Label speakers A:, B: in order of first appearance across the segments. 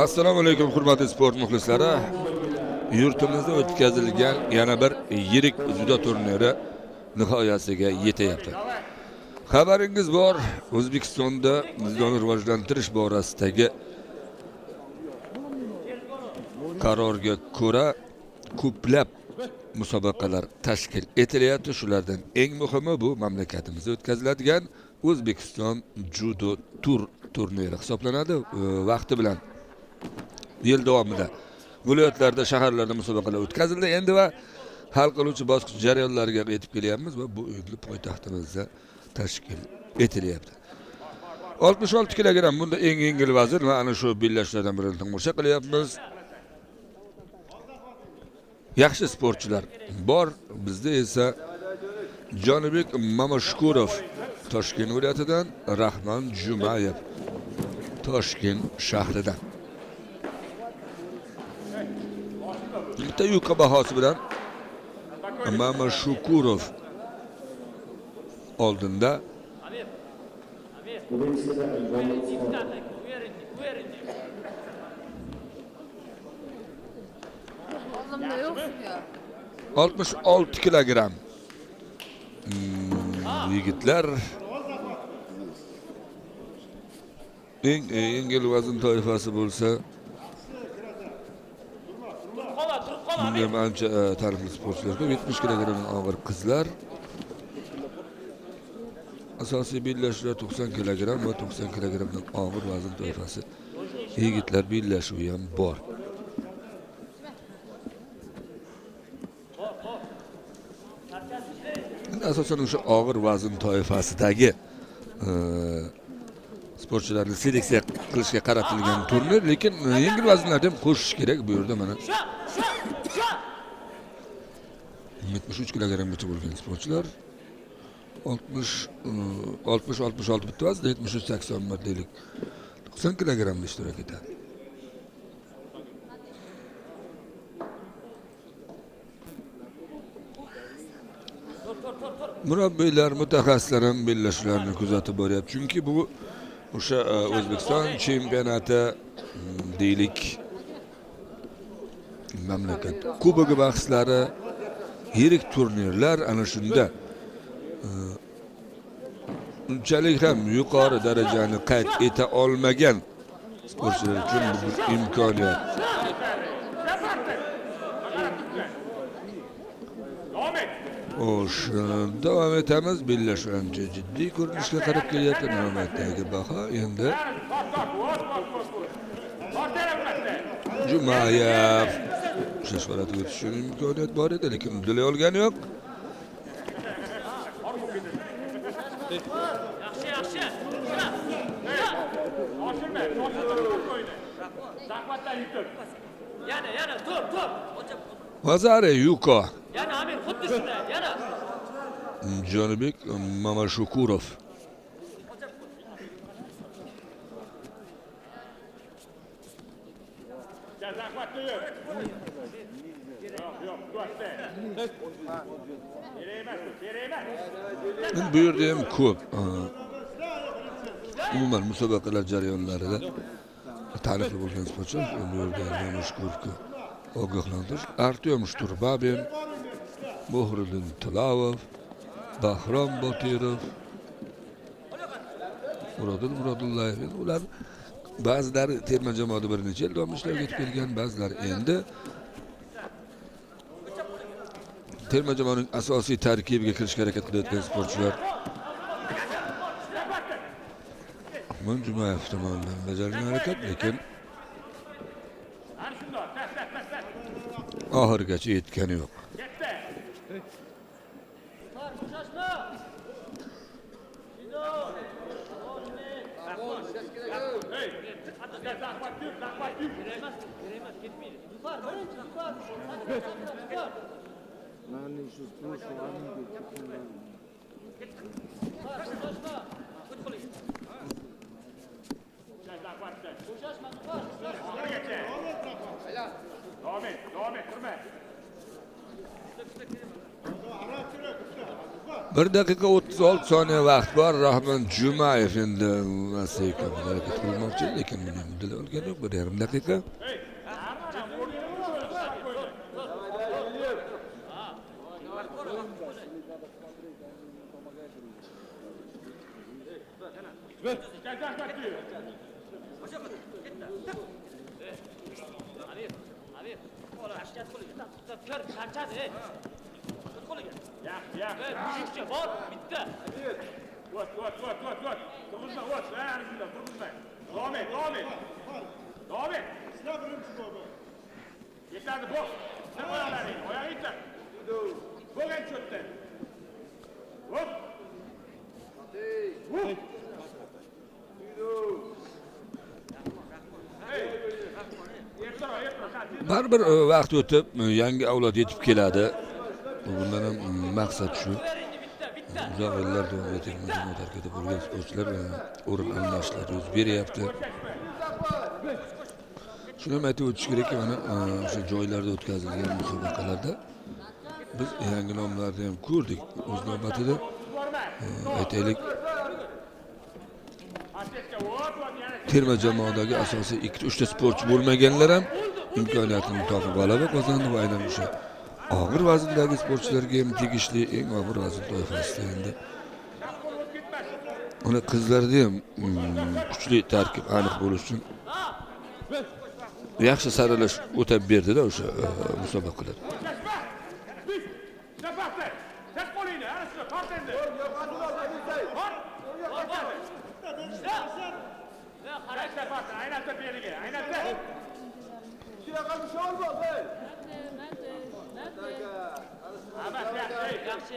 A: Assalomu alaykum hurmatli sport muxlislari. Yurtimizda o'tkazilgan yana bir yirik judo turniri nihoyasiga yetyapti. Xabaringiz bor, O'zbekistonda judoni rivojlantirish borasidagi qarorga ko'ra ko'plab musobaqalar tashkil etilyapti. Shulardan eng muhimi bu mamlakatimizda o'tkaziladigan O'zbekiston judo turniri hisoblanadi. Vaqti bilan yil davomida viloyatlarda, shaharlarda musobaqalar o'tkazildi. Endi va hal qiluvchi bosqich jarayonlariga yetib kelyapmiz va bu o'yin poytaxtimizda tashkil etilyapti. 66 kilogramm bunda eng yengil vazn va ana shu bellashuvlardan birini tomosha qilyapmiz. Yaxshi sportchilar bor. Bizda esa Jonibek Mamashkurov Toshkent viloyatidan, Rahmon Jumayev Toshkent shahridan. Bitta yuqa bahosi bilan Mamashkurov oldinda.
B: Oğlumda yoksun ya.
A: 66 kilogramm. Yigitlar eng yengil vazn toifasi bo'lsa, bunda ancha taniqli sportchilar ko'p. 70 kilogrammdan og'ir qizlar. Asosiy bellashuvlar 90 kilogramm va 90 kilogrammdan og'ir vazn toifasi yigitlar bellashuvi ham bor. Asosan o'sha og'ir vazn toifasidagi sportchilarni seleksiya qilishga qaratilgan turnir, lekin yengil vaznlarni ham qo'shish kerak bu yerda. Mana 73 kilogramgacha bo'lgan sportchilar 60-66 bitta vazn, 73-80 martalik 90 kilogrammda ishtirok etadi. Murabbiylar, mutaxassislar ham bellashuvlarni kuzatib boryapti. Chunki bu o'sha O'zbekiston chempionati deylik, mamlakat kubogi bahslari, yirik turnirlar ana shunda unchalik ham yuqori darajani qayd eta olmagan sportchilar uchun bu imkoniyat. Davom etamiz. Bellashuv ancha jiddiy ko'rinishga qarab kelyapti. Navbatdagi baho endi Jumayev shashvaratga o'tish uchun imkoniyat bor edi, lekin uddalay olgani yo'q.
C: Yana tur.
A: Vazare Yuko.
C: Yana Amir xuddi shunday, yana.
A: Jonibek Mamashkurov. Bu yerda ham ko'p umuman musobaqalar jarayonlarida taniqli bo'lgan sportchilar bu yerda Mamashkurovga ogohlantirish. Artyom Shturbabin, Muhriddin Tilavov, Bahrom Botirov, Murodil Muradullayev. Ular ba'zilari terma jamoada bir necha yil davomida ishlab ketib kelgan, ba'zilari endi terma jamoaning asosiy tarkibiga kirishga harakat qilayotgan sportchilar. Rahmon Jumayev tomonidan bajarilgan harakat, lekin oxirigacha yetgani yo'q. 1 daqiqa 36 saniye vaqt bor. Rahmon Jumayev endi Maseyka harakat qilmoqchi, lekin buni muddali olgan yo'q. 1,5 daqiqa.
C: Charchadi. Mujikcha bor, bitta.
D: O't. Turg'izma, o't. Turg'izma. Davom et. Sizlar birinchi bo'ldi. Yetadi, boq. Sen oyoqlaring, oyoq itlar. Bo'lgan cho'tda. Hop.
A: Baribir vaqt o'tib yangi avlod yetib keladi. Bundan ham maqsad shu. Uzoq yillar davom etgan harakatda bo'lgan sportchilar o'rin almashlari yuz beryapti. Shuni ham aytib o'tish kerakki, mana o'sha joylarda o'tkazilgan musobaqalarda biz yangi nomlarni ham ko'rdik. O'z navbatida aytaylik, terma jamoadagi asosiy 2-3 ta sportchi bo'lmaganlar ham imkoniyatini topib g'alaba qozondi va aynan o'sha og'ir vazndagi sportchilarga ham tegishli eng og'ir vazn toifasida endi uni qizlarda ham kuchli tarkib aniq bo'lish uchun yaxshi saralash o'tab berdida o'sha musobaqalar.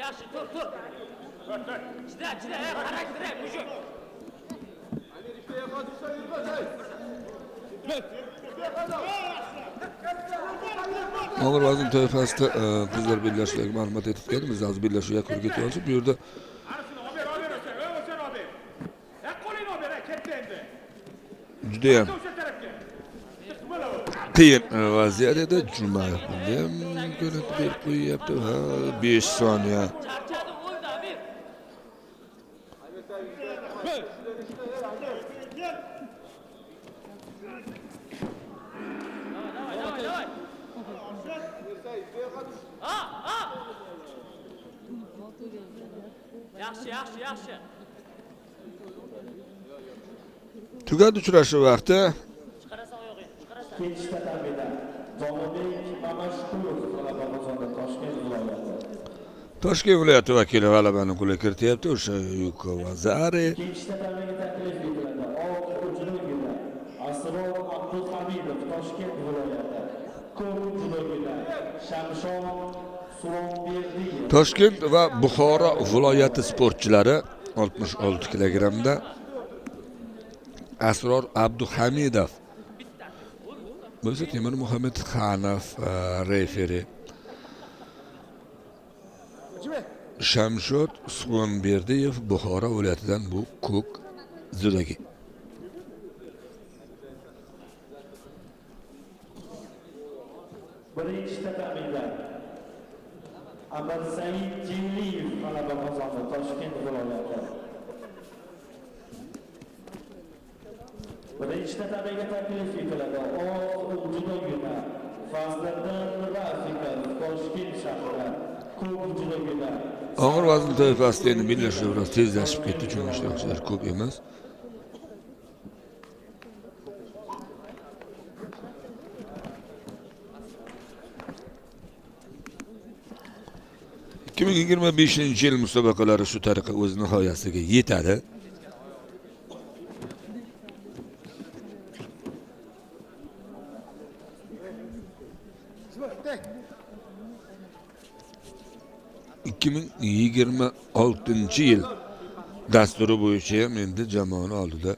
C: Yaxshi, tur. Chida, xarakter, mujik.
A: Og'ir vazn toifasida qizlar bellashuviga ma'lumot etgan. Biz hozir bellashuv yakuniga yetyapmiz. Bu yerda juda ham qiyin vaziyat edi. Jumayev bunga ham imkoniyat berib qo'yyapti. 5 soniya.
C: Charchadi, o'ldi, Amir. Давай. Yaxshi.
A: Tugadi uchrashuv vaqti.
C: Chiqarasan oyog'ingni, chiqarasan.
E: Ikkinchi tatarbiyada Zomibek Mamashkulov g'alaba qozondi Toshkent viloyati.
A: Toshkent viloyati vakili g'alabani qo'lga kirityapti. O'sha Yuko Vazari.
E: Ikkinchi tatarbiyaga taklif etiladi. Oq uchrashuvda Asror Abdulhamidov Toshkent viloyati. Ko'p uchrashuvda Shamshon Suronberdiyev.
A: Toshkent va Buxoro viloyati sportchilari 66 kilogramda Asror Abduhamidov bo'lsa Temur Muhammadxonov referi. Shamshod Suronberdiyev Buxoro viloyatidan bu ko'k zudagi.
E: Birinchi tatarbiyada Amirsaid Jilliyev g'alaba qozondi Toshkent viloyati. Birinchi tatarbiyga taklif etiladi. Oq uchrashuvda Fazliddin Rafikov Toshkent shahri. Ko'p uchrashuvda
A: Og'ir vazn toifasida endi bellashuv biroz tezlashib ketdi, chunki ishtirokchilar ko'p emas. ...2025 yil musobaqalari shu tariqa o'z nihoyasiga yetadi. ...2026 yil dasturi bo'yicha ham endi jamoani oldida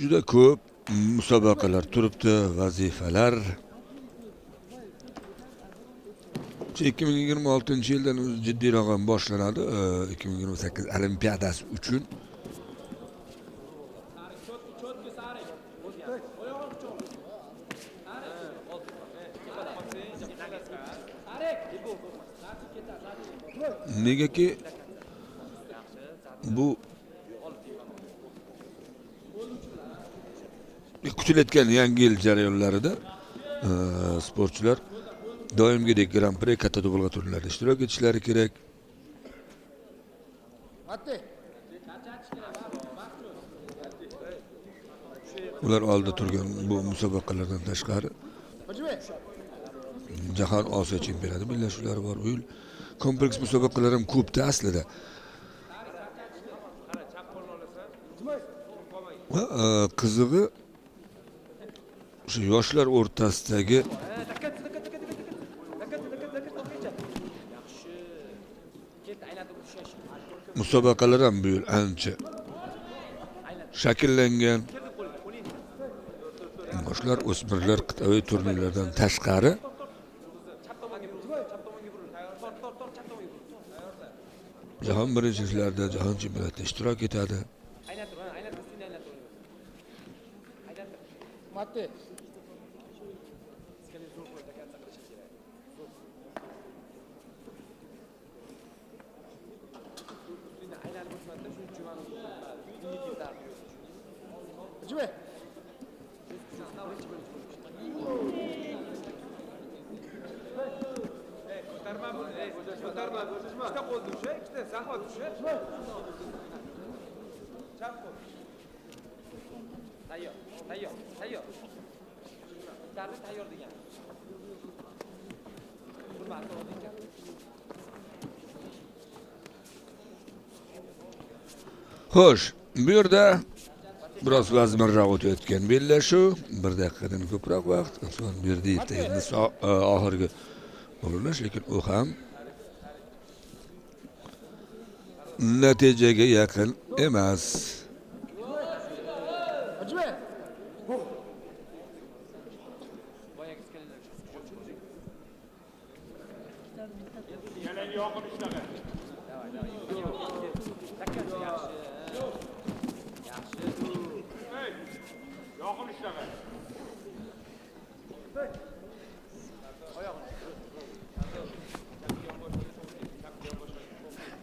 A: juda ko'p musobaqalar turibdi, vazifalar. 2026 yildan o'zi jiddiyroq ham boshlanadi. 2028 Olimpiadasi uchun. Negaki bu kutilayotgan yangi yil jarayonlarida sportchilar doimgidek Grand Prix katta dubulg'a turnirlarida ishtirok etishlari kerak. Ular oldida turgan bu musobaqalardan tashqari Jahon Osiyo chempionati bellashuvlari bor. Bu yil kompleks musobaqalar ham ko'pda aslida. Va qizig'i shu yoshlar o'rtasidagi musobaqalar ham bu yil ancha shakllangan. Yoshlar o'smirlar qit'aviy turnirlardan tashqari jahon birinchiliklarida, jahon chempionatida ishtirok etadi. Xo'sh, bu yerda biroz vazminroq o'tayotgan bellashuv, 1 daqiqadan ko'proq vaqt, Usmon Berdiyevda endi oxirgi urinish, lekin u ham natijaga yaqin emas.
D: Yalang yoqib ishlagan. Yoqib ishlagan.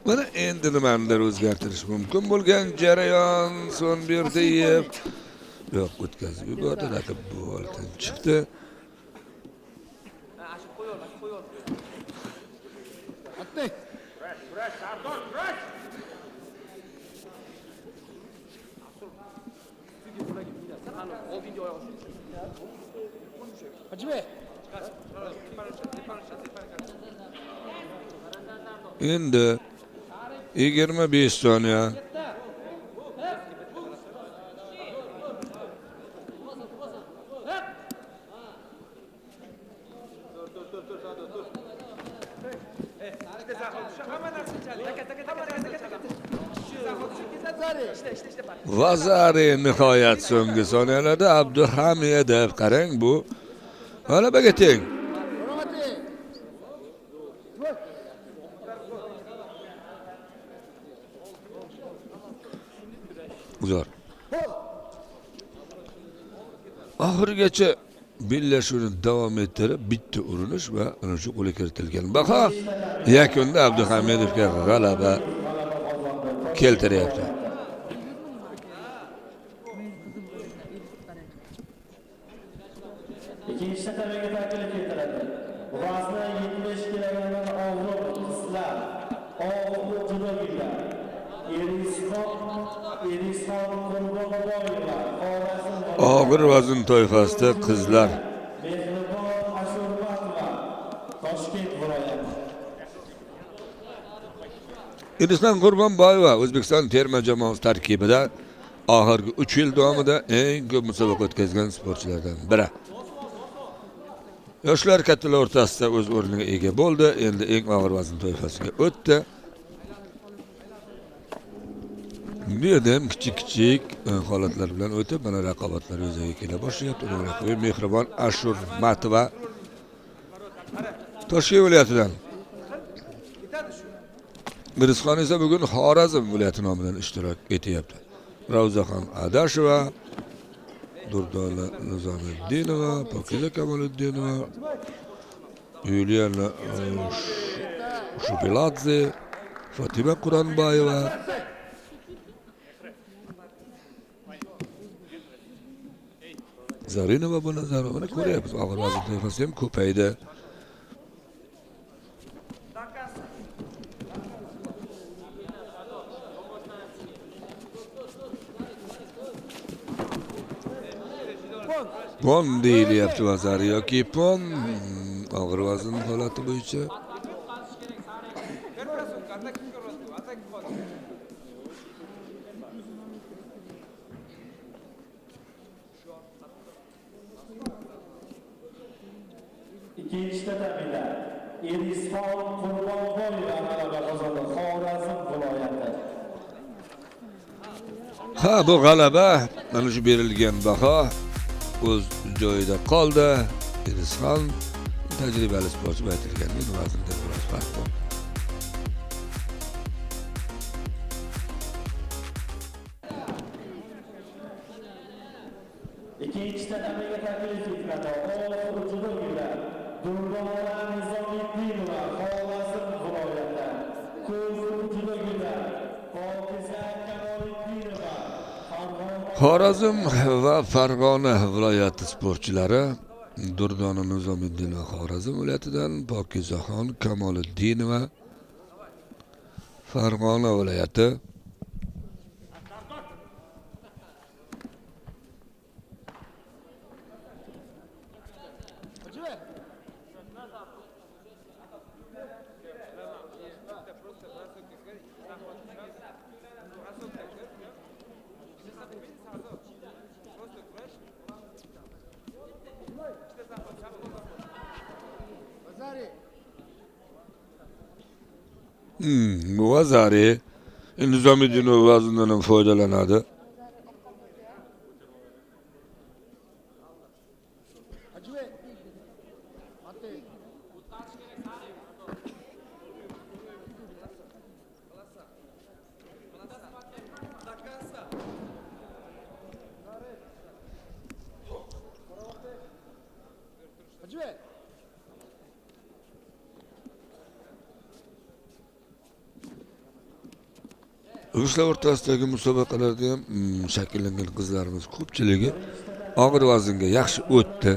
A: Mana endi nimanidir o'zgartirish mumkin bo'lgan jarayon son Berdiyev yo'q o'tkazib yubordi, raqib bu holdan chiqdi.
D: Kurash, Sardor, kurash.
A: Endi 25 soniya. Vazari nihoyat so'nggi soniyalarda Abduhamidov, qarang bu g'alabaga teng. Zo'r. Oxirigacha bellashuvni davom ettirib, bitta urinish va ana shu qo'lga kiritilgan baho yakunda Abduhamidovga g'alaba keltiryapti.
E: İkinci tarafa taklif etiladi. Vazni 75 kilogramdan og'ir qizlar, og'ir judogilar. Erishon Qurbonboyeva,
A: Og'ir vazn toifasida qizlar.
E: Mehribon Ashurmatova, Toshkent viloyati.
A: Erishon Qurbonboyeva O'zbekiston terma jamoasi tarkibida oxirgi 3 yil davomida eng ko'p musobaqa o'tkazgan sportchilardan biri. Yoshlar kattalar o'rtasida o'z o'rniga ega bo'ldi. Endi eng og'ir vazn toifasiga o'tdi. Bu yerda ham kichik holatlar bilan o'tib, mana raqobatlar yuzaga kela boshlayapti. Uning raqibi Mehribon Ashurmatova Toshkent viloyatidan. Mirzxon esa bugun Xorazm viloyati nomidan ishtirok etyapti. Ravzaxon Adasheva, Durdola Nizomiddinova, Pokiza Kamoliddinova, Yuliana Shupiladze, Fatima Quronboyeva, Zarinova bu Nazarovani ko'ryapmiz. Og'ir vazn toifasida ham ko'paydi. Pon deyilyapti Vazari yoki pon og'ir vazn holati bo'yicha.
E: İkinci tatamida Erisxon Qurbonboyeva g'alaba qozondi. Xorazm viloyati.
A: Ha, bu g'alaba mana shu berilgan baho o'z joyida qoldi. Erisxon tajribali sportchi aytilganda vaznda biroz farq bor.
E: İkinci tatamiga taklif etiladi. Og'ir judogilar Durdona Nizomiddinova Xorazm viloyati. Ko'zli judogilar Pokiza Kamoliddinova
A: Xorazm va Farg'ona viloyati sportchilari Durdona Nizomiddinova Xorazm viloyatidan, Pokizaxon Kamoliddinova Farg'ona viloyati. Vazari Nizomiddinov vaznidan ham foydalanadi. Ruslar o'rtasidagi musobaqalarda ham shakllangan qizlarimiz ko'pchiligi og'ir vaznga yaxshi o'tdi.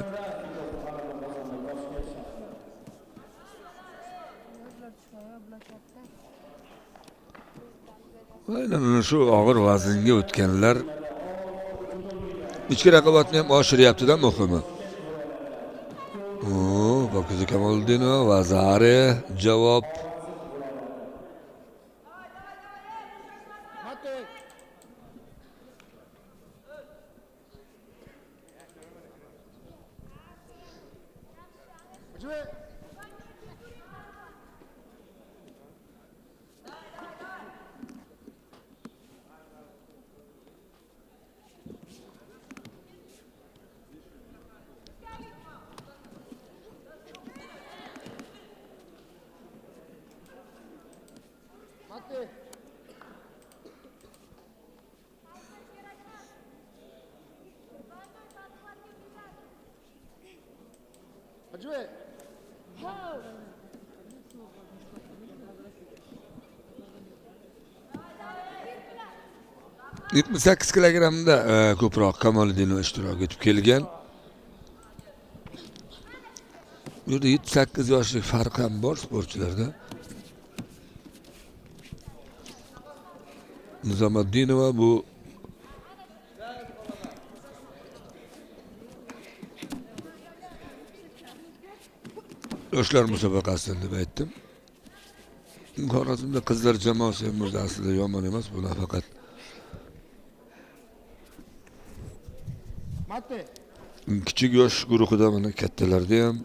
A: Aynan shu og'ir vaznga o'tganlar ichki raqobatni ham oshiryapti-da muhimi. Pokiza Kamoliddinova, Vazari javob.
B: Acı
A: 78 kilogramda ko'proq Kamoliddinov ishtirok etib kelgan. Bu yerda 7-8 yoshlik farq ham bor sportchilarda. Nizomiddinova bu yoshlar musobaqasidan deb aytdim. Xorazmda qizlar jamoasi ham aslida yomon emas, bu faqat kichik yosh guruhida mana kattalarda ham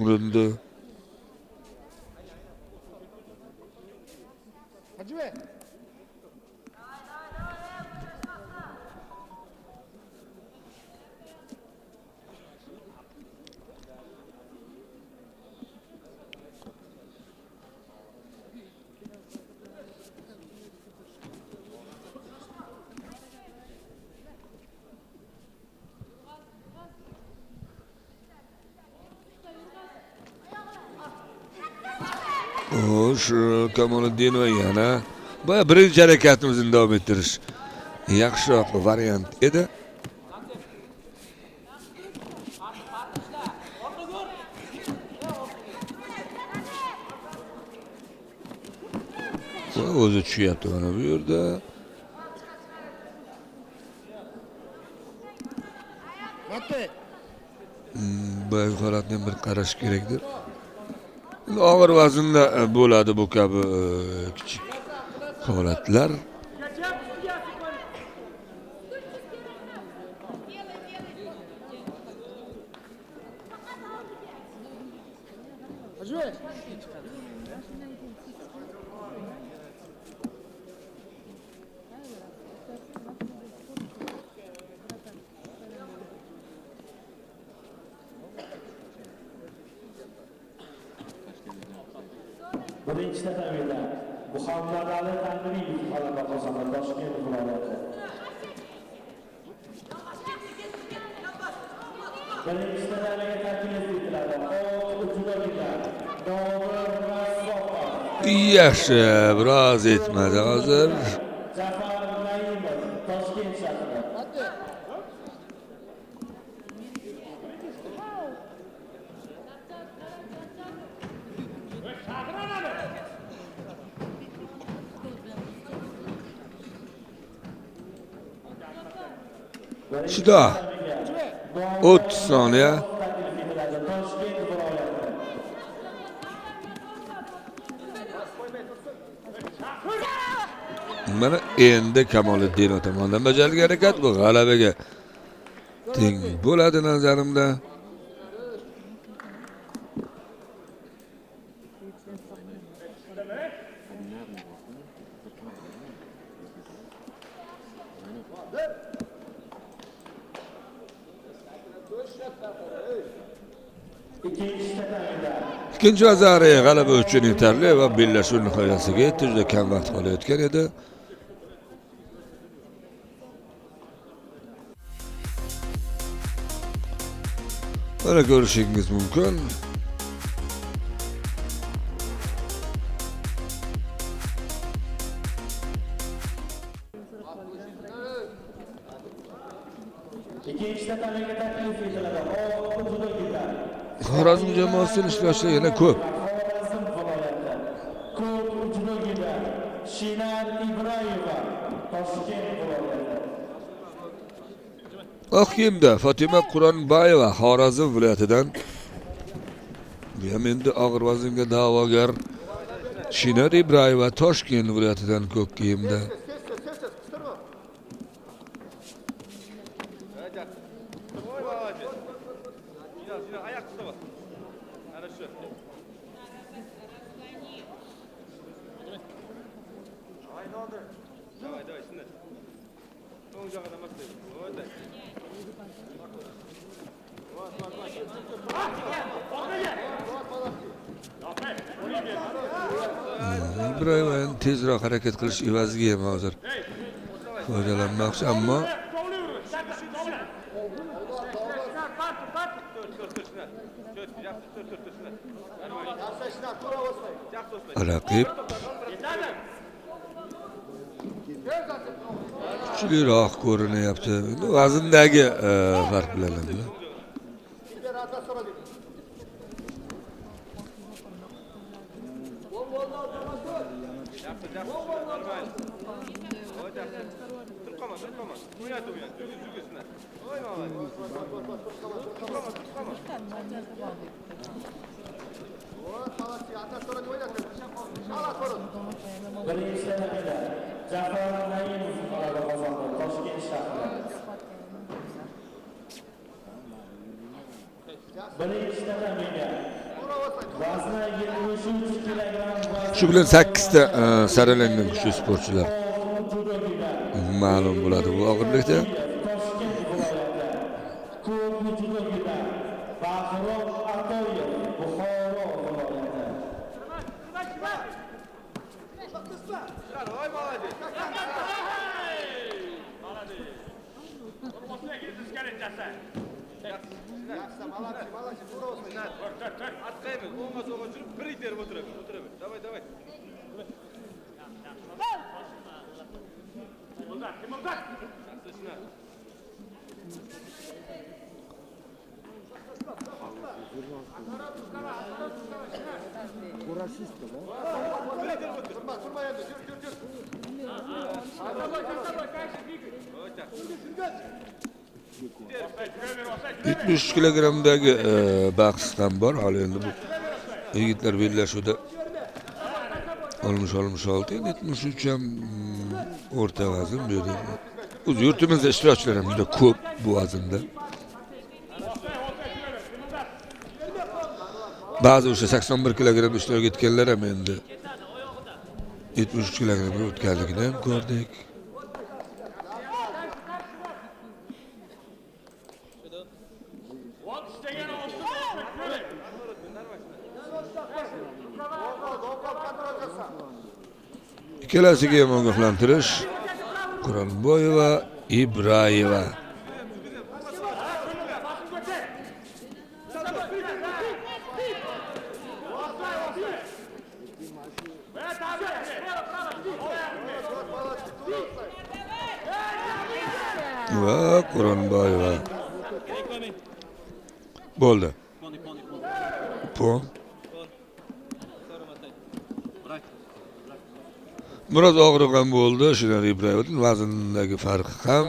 A: urindi. Kamoliddinova yana boya birinchi harakatimizni davom ettirish yaxshiroq variant edi. Va o'zi tushyapti mana bu yerda. Bu holatni bir qarash kerakdir. Og'ir vaznda bo'ladi bu kabi kichik holatlar.
E: Birinchi tatavida Muhammad Ali Tanriyev g'alaba qozondi Toshkent viloyati. Birinchi tataviga taklif etiladi. Uchrashuvlar Davr Rasulov.
A: Yaxshi, biroz etmadi hozir.
E: Zafar Naimov Toshkent shahri.
A: Shida 30 soniya.
E: Taklif etiladi Toshkent viloyati.
A: Mana endi Kamoliddinov tomonidan bajarilgan harakat bu g'alabaga teng bo'ladi nazarimda.
E: Ikkinchi tatavida
A: Ikkinchi Azari g'alaba uchun yetarli va bellashuv nihoyasiga yetdi. Juda kam vaqt qolayotgan edi. Mana ko'rishingiz mumkin.
E: ikkinchi tataviga taklif etiladi. Uchrashuvlar
A: Xorazm jamoasining ishtirokchilari yana ko'p.
E: Xorazm viloyati. Ko'p uchrashuvlar Shinar Ibrayeva Toshkent viloyati.
A: Oq kiyimda Fatima Quronbayeva Xorazm viloyatidan. Bu ham endi og'ir vaznga da'vogar Shinar Ibrayeva Toshkent viloyatidan ko'k kiyimda. Ibrayeva tezroq harakat qilish evaziga ham hozir foydalanmoqchi, ammo raqib kuchliroq ko'rinyapti. Vazndagi farq bilan ham.
E: Birinchi tatavida Zafar Naimov g'alaba qozondi Toshkent shahri. Birinchi tataviga vazni 73 kilogramm
A: Shu bilan 8 ta saralangan kuchli sportchilar ma'lum bo'ladi bu og'irlikda.
E: Toshkent viloyati. Ko'p uchrashuvlar Bahrom Atoyev Buxoro viloyati.
F: Atqaymiz, o'ng'a so'g'a жүрib, bir iterib o'tiraman. Davay, davay.
D: Timurdak, Timurdak.
A: %73 kilogramdagi bahsdan bor. Hali endi bu yigitlar bellashuvda olmuş oldu. 73 ham o'rta vazn bu yerda. O'z yurtimizda ishtirokchilar ham juda ko'p bu vaznda. Ba'zi o'sha 81 kilogram ishtirok etganlar ham endi 73 kilogramga o'tganligini ham ko'rdik. Ikkalasiga ham ogohlantirish. Quronboyeva, Ibrayeva. Va Quronboyeva. Bo'ldi. Pon. Biroz og'riq ham bo'ldi. Shular Ibrayevning vazndagi farqi ham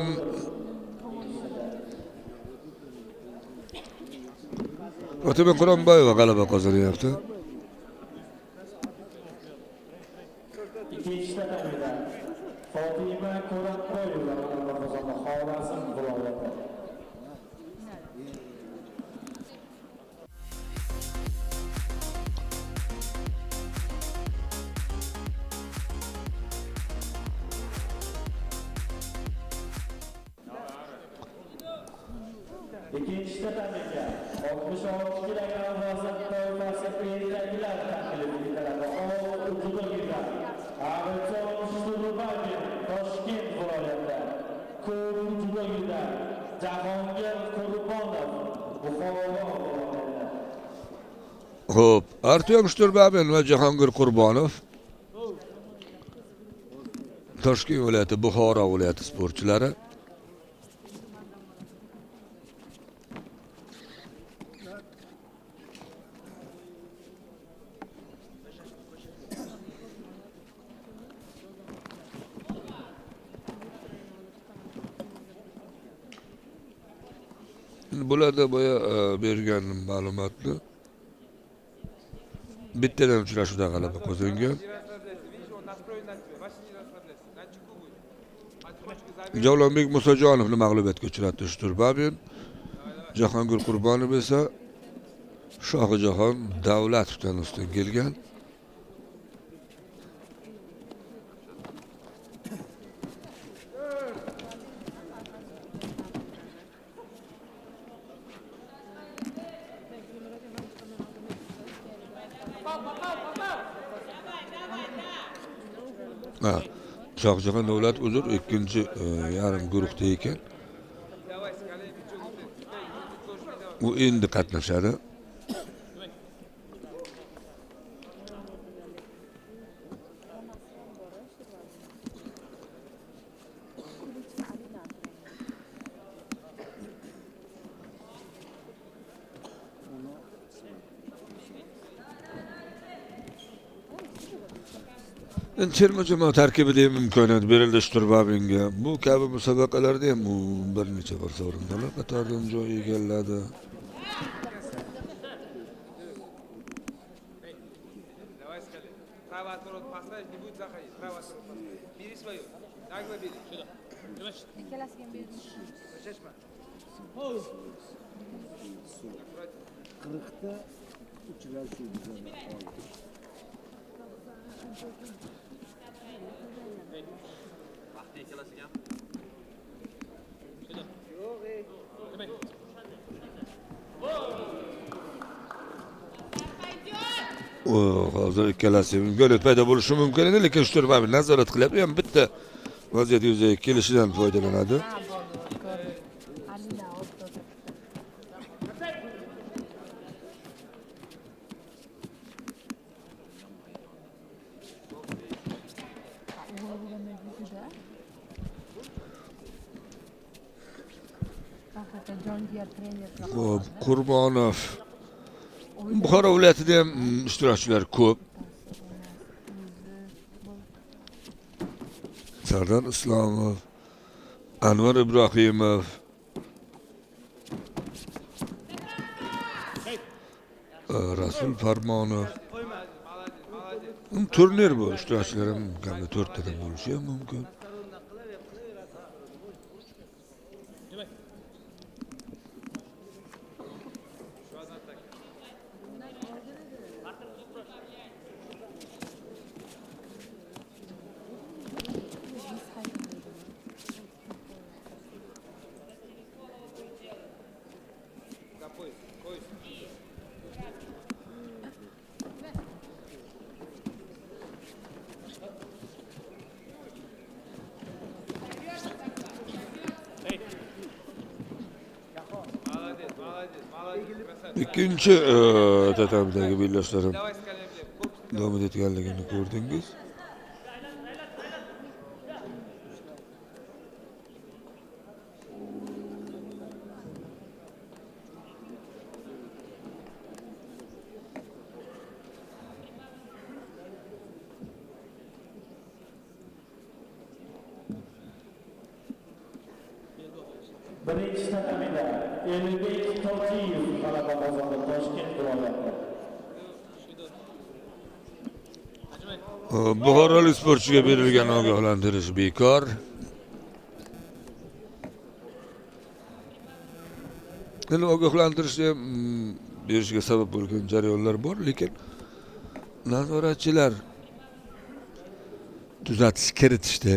A: Otabek Quronboyeva g'alaba qozonyapti.
E: İkinci tanemide Fatima Quronboyeva g'alaba qozondi. Xorazm viloyati. İkinci tanemide 66 kilogram vazn toifasi erkaklar tashkil etiladi. O ujuda girgan. Arifjon Shturbayev Toshkent viloyatida. Ko'p ujuda girgan. Jahongir Qurbonov Buxoro viloyatida.
A: Xo'p, Artyom Shturbayev va Jahongir Qurbonov Toshkent viloyati, Buxoro viloyati sportchilari. Bularda boya bergan ma'lumotni bittadan uchrashuvda g'alaba qozongan. Javlonbek Musojonovni mag'lubiyatga uchratdi Shturbayev. Jahongir Qurbonov esa Shohijahon Davlatovdan ustun kelgan. Shohijahon Davlat uzr ikkinchi yarim guruhda ekan. U endi qatnashadi. Terma jamoa tarkibida ham imkoniyat berildi Shturbabinga. Bu kabi musobaqalarda ham u bir necha bor sovrindorlar qatoridan joy egalladi.
F: Давай скали. Правый отворот поставить, не будет заходить. Правый отворот поставить. Бери свою. Нагло бери. Сюда.
B: Ikkalasiga berdim.
F: Шашма.
G: Qirqta uchrashuv bizada qoldi.
A: Hozir ikkalasi imkoniyat paydo bo'lishi mumkin edi, lekin Shturbayev nazorat qilyapti. Ham bitta vaziyat yuzaga kelishidan foydalanadi.
B: Jongiya trener.
A: Xo'p, Qurbonov. Buxoro viloyatida ham ishtirokchilar ko'p. Sardor Islomov, Anvar Ibrohimov, Rasul Farmonov. Turnir bu, ishtirokchilar ham kamida 4 tadan bo'lishi ham mumkin. İkinci tatamdagi bellashuvlar davom etganligini ko'rdingiz.
E: Birinchi tatamida Elbek Tojiyev g'alaba qozondi Toshkent viloyati.
A: Buxorolik sportchiga berilgan ogohlantirish bekor. Endi ogohlantirishni berishga sabab bo'lgan jarayonlar bor, lekin nazoratchilar tuzatish kiritishdi.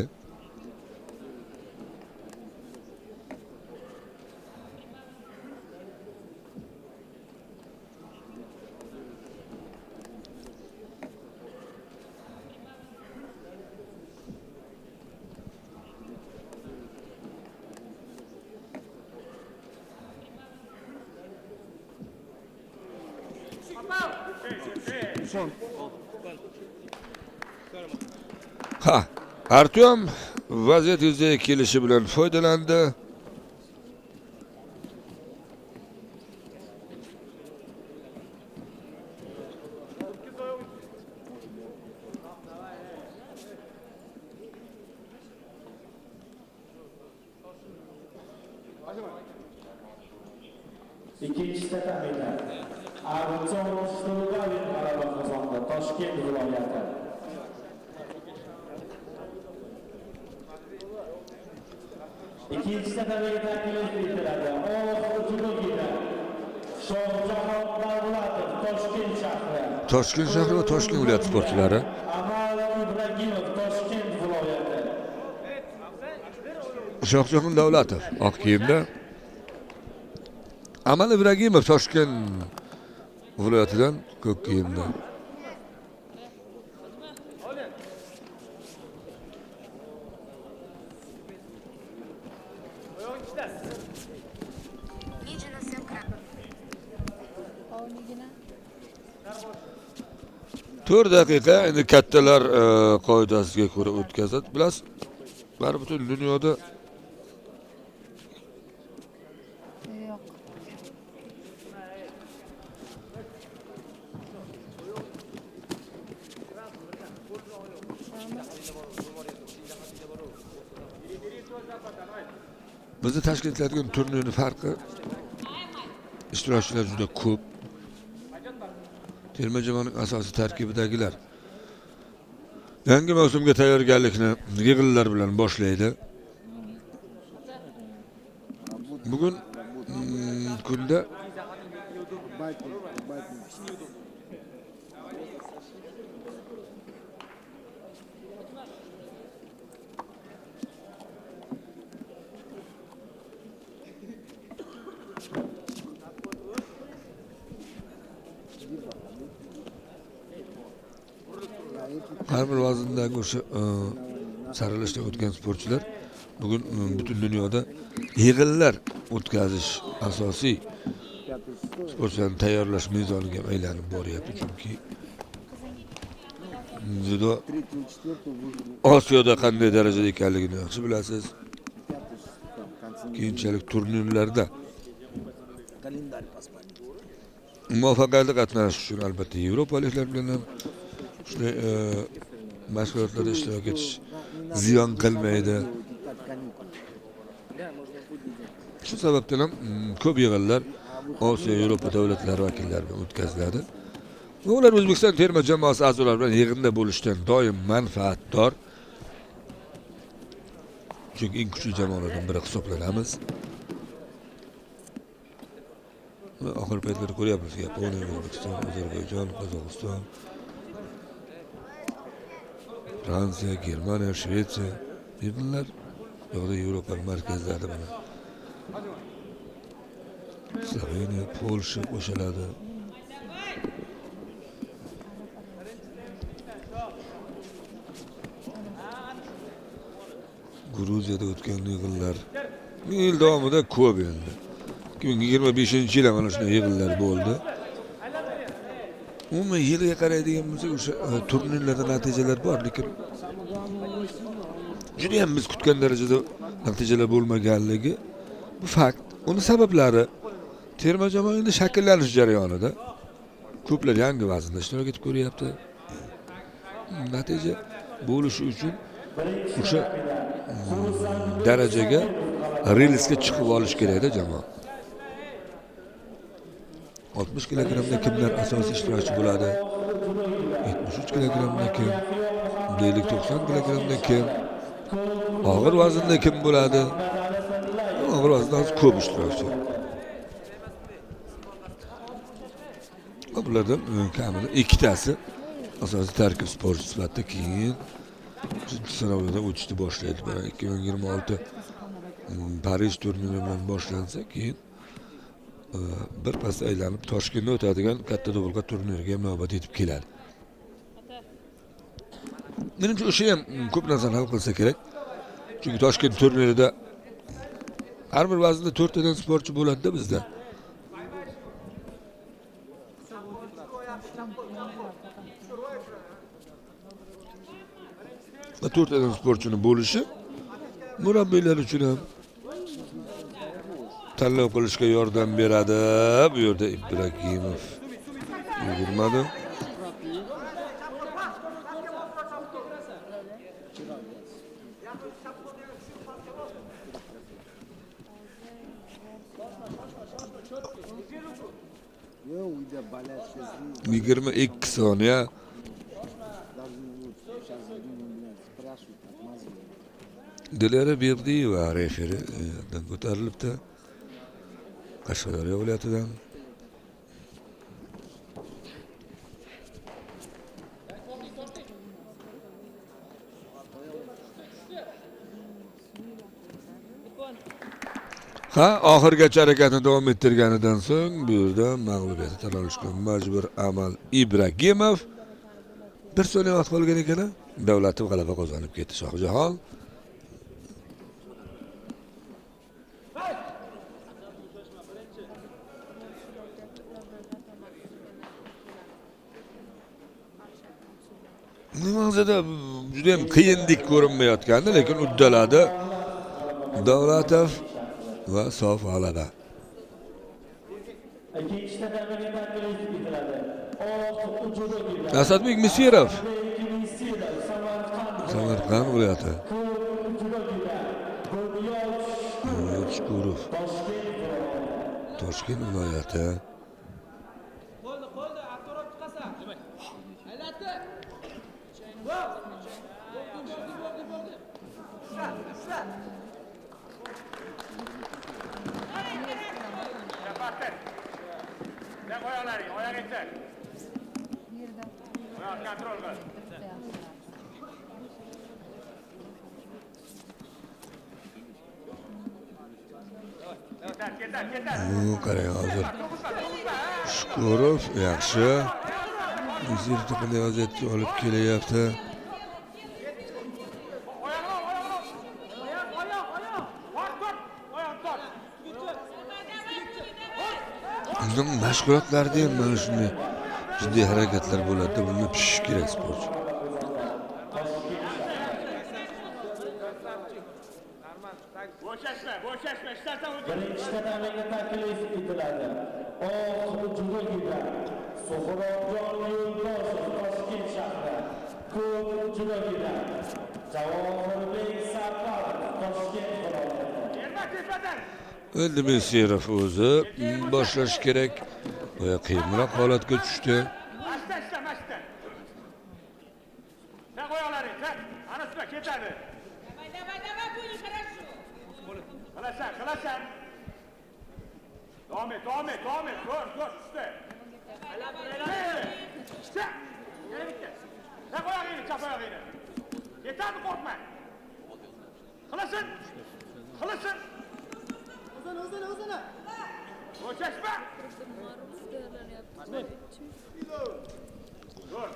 A: Artyom vaziyat yuzaga kelishi bilan foydalandi.
E: İkinci tatamida Arutson Shtulgavin g'alaba qozondi Toshkent viloyati. İkinci tatamiga taklif etiladi. Oxirgida Shohjahon Davlatov Toshkent shahri.
A: Toshkent shahri va Toshkent viloyati sportchilari.
E: Amal Ibragimov Toshkent viloyati.
A: Shohjahon Davlatov oq kiyimda. Amal Ibragimov Toshkent viloyatidan ko'k kiyimda. To'rt daqiqa endi kattalar qoidasiga ko'ra o'tkazadi. Bilasiz, bar butun dunyoda bizni tashkil etiladigan turnirning farqi ishtirokchilar juda ko'p. Terma jamoaning asosiy tarkibidagilar yangi mavsumga tayyorgarlikni yig'inlar bilan boshlaydi. Bugun kunda har bir vazndagi o'sha saralashdan o'tgan sportchilar bugun butun dunyoda yig'inlar o'tkazish asosiy sportchilarni tayyorlash mezoniga aylanib boryapti. Chunki judo Osiyoda qanday darajada ekanligini yaxshi bilasiz. Keyinchalik turnirlarda
G: Kalendarь посмотри.
A: Muvaffaqiyatli qatnashish uchun albatta yevropaliklar bilan ham shunday mashg'ulotlarda ishtirok etish ziyon qilmaydi. Shu sababdan ham ko'p yig'inlar Osiyo, Yevropa davlatlari vakillari bilan o'tkaziladi. Va ular O'zbekiston terma jamoasi a'zolari bilan yig'inda bo'lishdan doim manfaatdor. Chunki eng kuchli jamoalardan biri hisoblanamiz. Va oxirgi paytlarda ko'ryapmiz, Yaponiya, O'zbekiston, Ozarbayjon, Qozog'iston, Fransiya, Germaniya, Shvetsiya yig'inlar yo'qda Yevropa markazlarida mana Sloveniya, Polsha qo'shiladi. Gruziyada o'tgan yig'inlar yil davomida ko'p endi. 2025-yil mana shunday yig'inlar bo'ldi. Umuman yilga qaraydigan bo'lsak, o'sha turnirlarda natijalar bor, lekin juda ham biz kutgan darajada natijalar bo'lmaganligi bu fakt. Uning sabablari terma jamoa endi shakllanish jarayonida ko'plar yangi vaznda ishtirok etib ko'ryapti. Natija bo'lishi uchun o'sha darajaga relsga chiqib olish kerak-da jamoa. 60 kilogramda kimlar asosiy ishtirokchi bo'ladi? 73 kilogramda kim? Deylik 90 kilogramda kim? Og'ir vaznda kim bo'ladi? Og'ir vaznda ko'p ishtirokchi. Bulardan kamida ikkitasi asosiy tarkib sportchi sifatida keyin sinovdan o'tishni boshlaydi. 2026 Parij turniri bilan boshlansa, keyin bir pas aylanib Toshkentda o'tadigan katta do'bulqa turniriga ham navbat yetib keladi. Menimcha o'sha ham ko'p narsani hal qilsa kerak. Chunki Toshkent turnirida har bir vaznda 4 tadan sportchi bo'ladi-da bizda. Va 4 tadan sportchini bo'lishi murabbiylar uchun ham tanlov qilishga yordam beradi. Bu yerda Ibragimov yugurmadi.
G: Yok, uyda balet sesi.
A: 22 soniya.
G: Даже вот сейчас спрашивают, отмазывают.
A: Dilara Berdiyeva referidan ko'tarilibdi. Qashqadaryo viloyatidan. Oxirgacha harakatni davom ettirganidan so'ng bu yerda mag'lubiyatni tan olishga majbur Amal Ibragimov 1 soniya vaqt qolgan ekan. Davlatov g'alaba qozonib ketdi. Shohjahon Nimazada juda ham qiyindek ko'rinmayotgandi, lekin uddaladi. Davlatov va sof g'alaba. Asadbek Misirov, Samarqand viloyati. Shukurov, Toshkent viloyati.
C: Qo'lni avtorab chiqasan. Aylatdi.
D: Kapattın. Ne koyarlar? Oya geçecek.
B: Yerda.
D: Oya kontrol kıl. Yeter.
A: Bu qarang hozir. Shukurov yaxshi. Misir to'pini vaziyatga olib kelyapti. Bundan mashg'ulotlarda ham mana shunday jiddiy harakatlar bo'ladi. Buni pishish kerak sportchi.
D: Bo'shashma, bo'shashma, ishlardan o'zing.
E: Birinchi qadamiga taklif etiladi. Oxiri juda gida. So'g'roqjon Yo'ldoshev Toshkent shahri. Ko'p juda gida. Javohirbek Safarov Toshkent viloyati.
D: Erma tepadan.
A: Endi Mesirov o'zi boshlash kerak. Qiyinroq holatga tushdi.
D: Mashta ishla, mashta. Sen qo'yoqlaring, sen. Ana shuna ketadi.
C: Давай, будет хорошо.
D: Qilasan. Davom et. Ko'r, tushdi. Tushdi. Yana bitta. Sen qo'yog'ingni, chap oyog'ingni. Ketadi, qo'rqma. Qilasin. O'zini. Bo'shashma. Zo'r.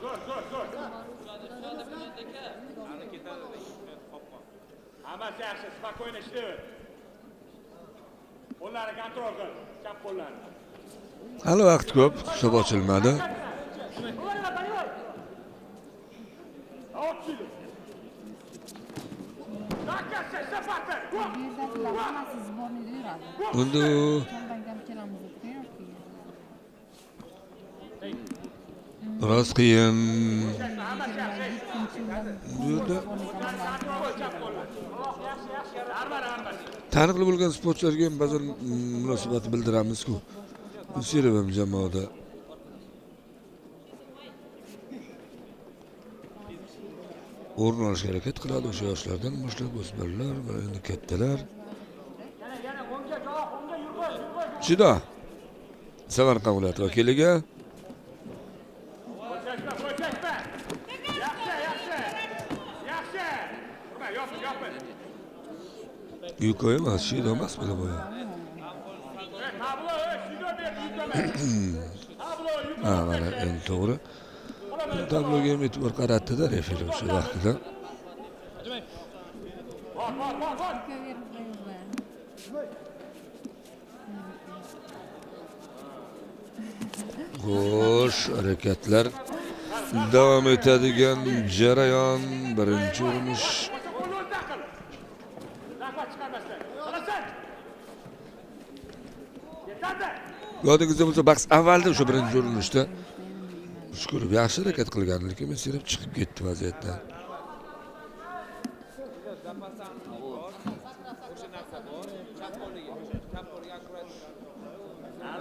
D: Hammasi yaxshi, spokойно ishlayver. Qo'llarni kontrol qil, chap qo'llarni.
A: Hali vaqt ko'p, hisob ochilmadi.
B: Yerdagilar hammasi sborniyda yuradi.
A: Endi
B: Kamdan kam kelamiz deb qo'yapti.
A: biroz qiyin. Bu yerda taniqli bo'lgan sportchilarga ham ba'zan munosabat bildiramiz-ku. Mesirov ham jamoada. O'rin olishga harakat qiladi o'sha yoshlardan boshlab o'smirlar va endi kattalar. Chido. Samarqand viloyati vakiliga
D: Bo'shashma. Yaxshi. Urma, yopin.
A: Yuko emas, Chido emas bu boya.
D: Tablo, Chido ber, Tablo,
A: Ha, mana endi to'g'ri. Tabloga ham e'tibor qaratdi-da referi o'sha vaqtida.
D: Bor.
B: Ko'raverib qo'yinglar.
A: Xo'sh, harakatlar davom etadigan jarayon, birinchi urinish.
D: Qo'lni o'rta qil. Nafas chiqarmasdan. Qilasan. Yetadi.
A: Yodingizda bo'lsa, bahs avvalda o'sha birinchi urinishda Shukurov yaxshi harakat qilgan, lekin Mesirov chiqib ketdi vaziyatdan.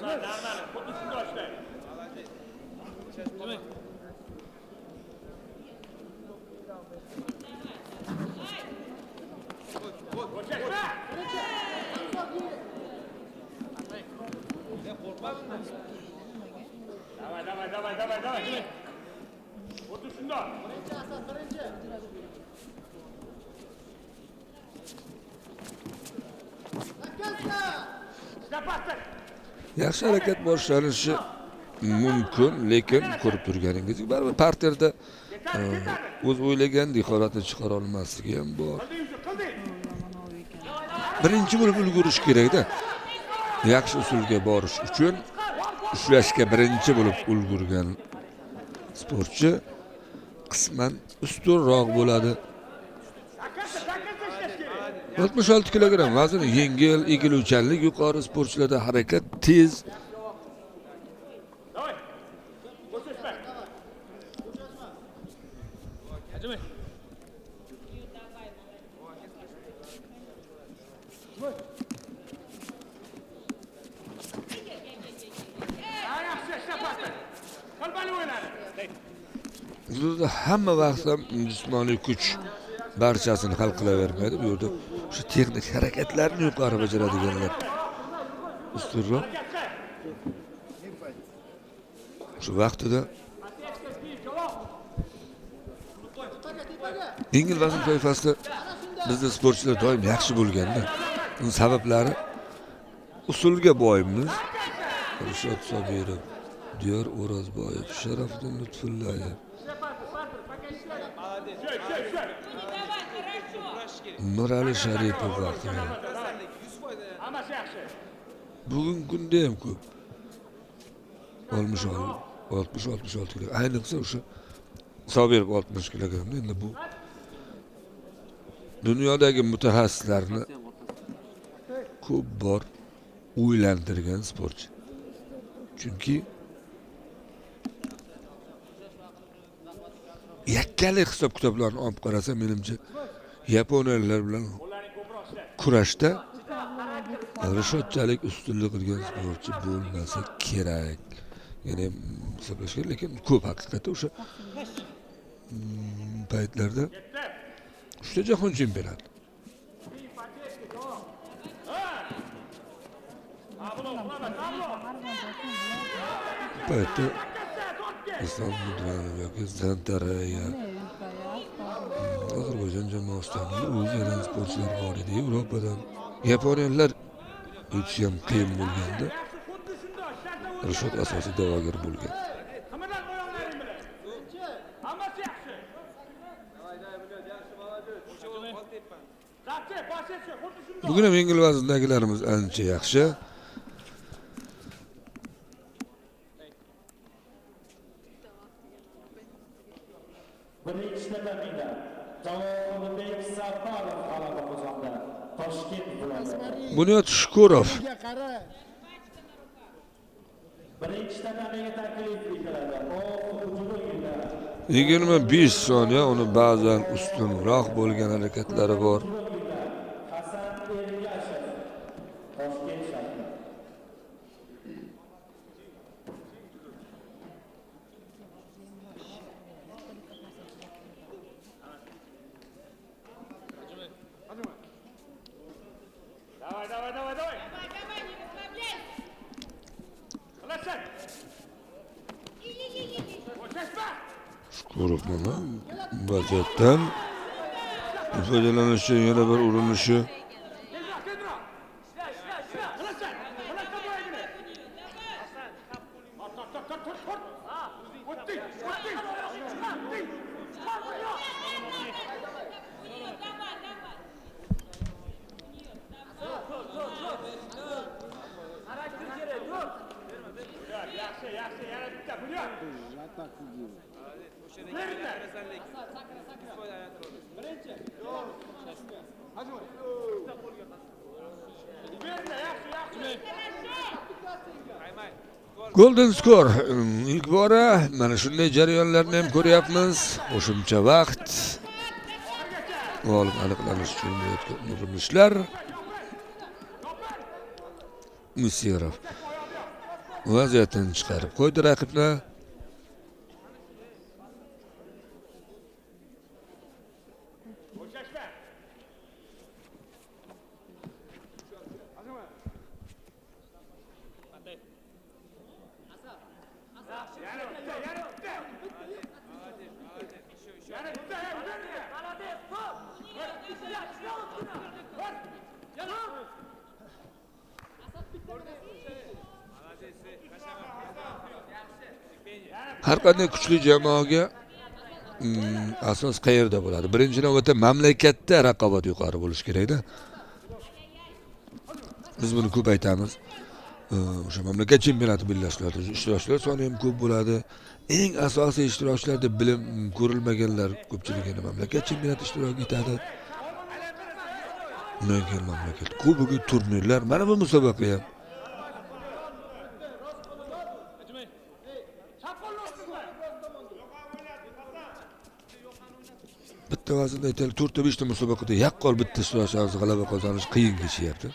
D: Normal. Xuddi shunday ishla. Bo'shashma. Давай. Xuddi shunday.
A: Yaxshi harakat boshlanishi mumkin, lekin ko'rib turganingizdek, baribir parterda o'z o'ylagandek holatni chiqara olmasligi ham bor. Birinchi bo'lib ulgurish kerak-da. Yaxshi usulga borish uchun ushlashga birinchi bo'lib ulgurgan sportchi qisman ustunroq bo'ladi. 66 kilogramm vazn yengil, egiluvchanlik yuqori sportchilarda harakat tez.
D: Давай. Bo'shashma. Yaxshi ishlayapti. Qalbali o'ynadi.
A: Huzurda hamma vaqt ham jismoniy kuch barchasini hal qilavermaydi. Bu yerda o'sha texnik harakatlarni yuqori bajaradiganlar ustunroq. Shu vaqtida yengil vazn toifasida bizda sportchilar doim yaxshi bo'lganda, uning sabablari usulga boymiz. Rishod Sobirov, Diyor O'rozboyev, Sharafdin Lutfullayev, Nurali Sharipov vaqtida.
D: Hammasi yaxshi.
A: Bugungi kunda ham ko'p. 60-66 kg. Ayniqsa o'sha Sobirov 60 kg. Endi bu dunyodagi mutaxassislarni ko'p bor o'ylantirgan sportchi. Chunki yakkalik hisob-kitoblarni olib qarasa, menimcha Yaponiyaliklar bilan kurashda rishotchalik ustunlik qilgan sportchi bo'lmasa kerak. Ya'ni hisoblashgan, lekin ko'p haqiqatda o'sha paytlarda uchta jahon chempionati. Paytda Islom Mudrani yoki Zantara Ozarbayjon jamoasidan o'zgadan sportchilar bor edi. Yevropadan Yaponiyaliklar o'tishi ham qiyin bo'lganda Rishot asosiy da'vogar bo'lgan.
D: Qimmat qo'yinglaring bilan. Hammasi yaxshi. Zapti, pasesi, xuddi shunday.
A: Bugun ham yengil vazndagilarimiz ancha yaxshi.
E: Birinchi taymda Jaloliddin Safarov g'alaba qozondi. Toshkent viloyati.
A: Bunyod Shukurov
G: Bunga qara.
E: Birinchi taymga taklif etiladi. O hujumda
A: 25 soniya uni ba'zan ustunroq bo'lgan harakatlari bor.
E: Hasan Ergashev. Toshkent shahri.
D: Давай, давай, давай, давай.
C: Давай, давай, не расслабляйся.
D: Qilasan. O'chashma.
A: Shukurov mana vaziyatdan foydalanishi, yana bir urinishi.
D: Tezroq, tezroq. Qilasan. Qilasan bo'yagini. Tort. O'tdik. Yaxshi, yana bitta. Bunyod.
G: Atak qildi.
A: Golden score ilk bora mana shunday jarayonlarni ham ko'ryapmiz. Qo'shimcha vaqt g'olib aniqlanish uchun urinishlar. Musirov vaziyatdan chiqarib qo'ydi raqibni.
D: O'chashma.
A: Har qanday kuchli jamoaga asos qayerda bo'ladi? Birinchi navbatda mamlakatda raqobat yuqori bo'lishi kerak-da. Biz buni ko'p aytamiz. O'sha mamlakat chempionati bellashuvlarida ishtirokchilar soni ham ko'p bo'ladi. Eng asosiy ishtirokchilarda bilim ko'rilmaganlar ko'pchiligini mamlakat chempionati ishtirok etadi. Undan keyin mamlakat kubogi, turnirlar, mana bu musobaqa ham. Bitta vaznda aytaylik, 4-5 ta musobaqada yaqqol bitta ishtirokchi g'alaba qozonish qiyin kechyapti.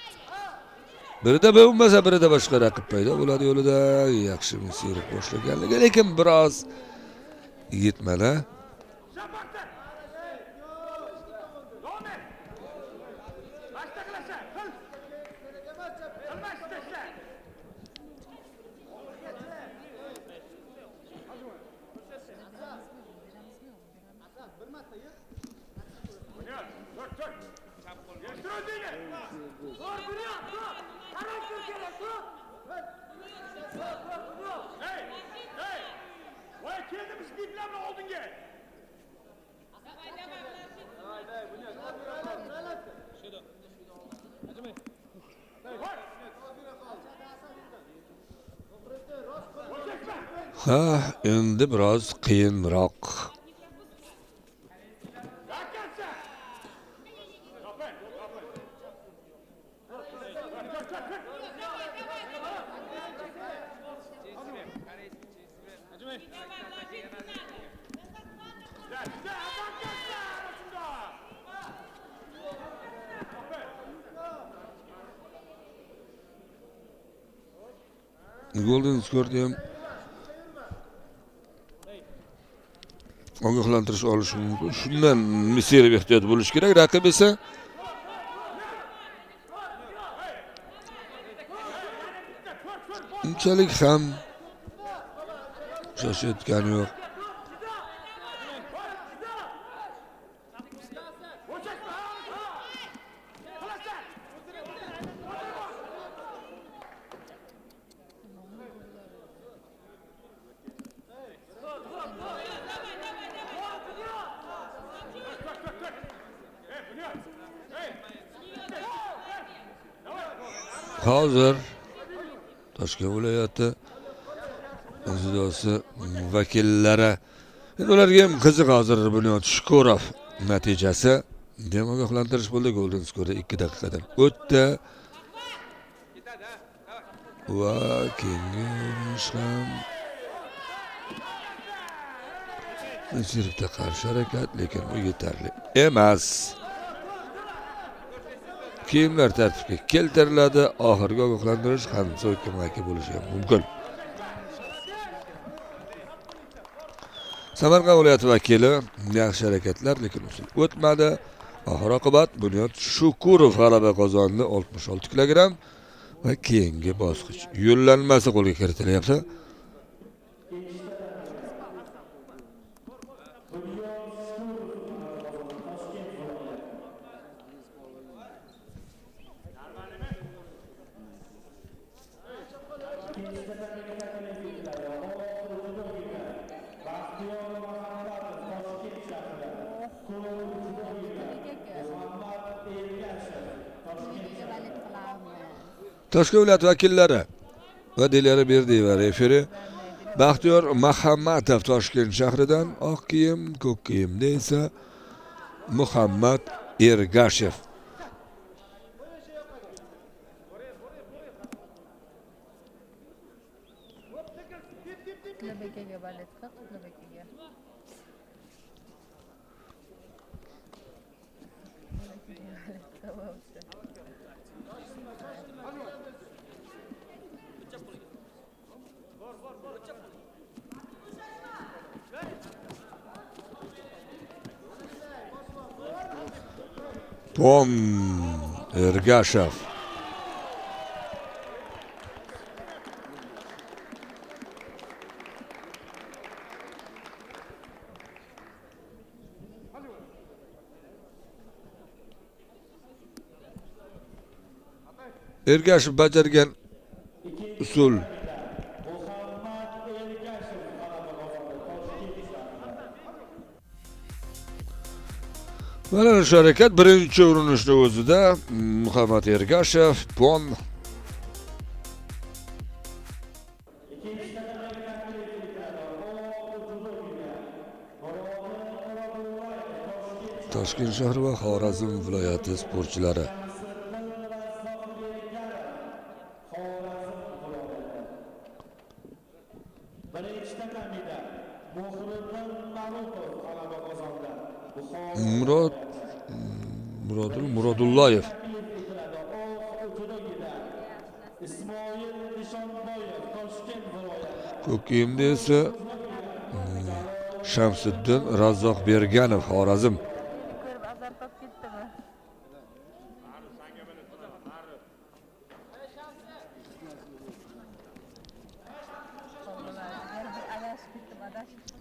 A: Birida bo'lmasa birida boshqa raqib paydo bo'ladi yo'lida. Yaxshi Musirov boshlaganligi, lekin biroz yetmadi.
D: Voy keldimiz diplarni oldinga.
A: Ha, endi biroz qiyinroq. Golden skorda ham ogohlantirish olishi mumkin. Shundan Misirov ehtiyot bo'lish kerak. Raqib esa unchalik ham shoshayotgani yo'q. Hozir Toshkent viloyati ziyosi vakillari, endi ularga ham qiziq hozir Bunyod Shukurov natijasi. Dem ogohlantirish bo'ldi, Golden Score 2 daqiqadan o'tdi. Va keyingi urinish ham Misirda qarshi harakat, lekin bu yetarli emas. Kiyimlar tartibga keltiriladi. Oxirgi ogohlantirish Hamza O'kimaki bo'lishi ham mumkin. Samarqand viloyati vakili yaxshi harakatlar, lekin usul o'tmadi. Oxir oqibat Bunyod Shukurov g'alaba qozondi 66 kilogramm va keyingi bosqich yo'llanmasi qo'lga kiritilyapti. Toshkent viloyati vakillari va Dilara Berdiyeva referi Baxtiyor Muhammadov Toshkent shahridan, oq kiyim, ko'k kiyimda esa Muhammad Ergashev.
B: Qutlabekiga baletka, Qutlabekiga.
A: Tom Ergashev. Ergashev bajargan usul mana shu harakat birinchi urinishni o'zida Muhammad Ergashev pon Toshkent shahri va Xorazm viloyati sportchilari. Muradullayev ko'k kiyimda esa Shamsiddin Razzoq Berganov Xorazm.
B: Ko'rib azartib ketdimi?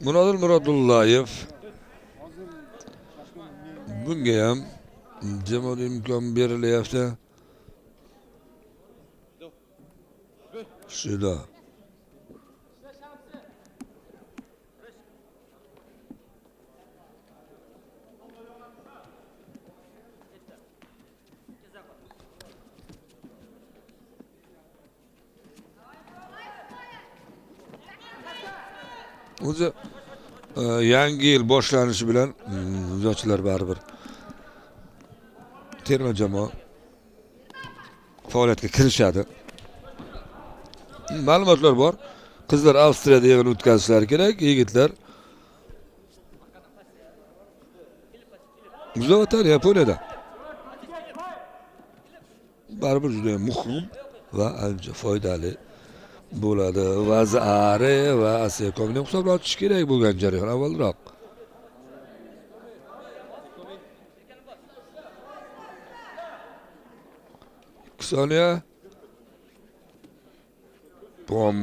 A: Murodil Muradullayev bunga ham jamoat imkon berilyapti. Shida o'zi yangi yil boshlanishi bilan yoshlar baribir terma jamoa faoliyatga kirishadi. Ma'lumotlar bor. Qizlar Avstriyada yig'in o'tkazishlari kerak, yigitlar Güzel Yaponiyada. Baribir juda muhim va ancha foydali bo'ladi. Vazari va Asekomni hisobga olish kerak bo'lgan jarayon avvalroq. Soniya Bom.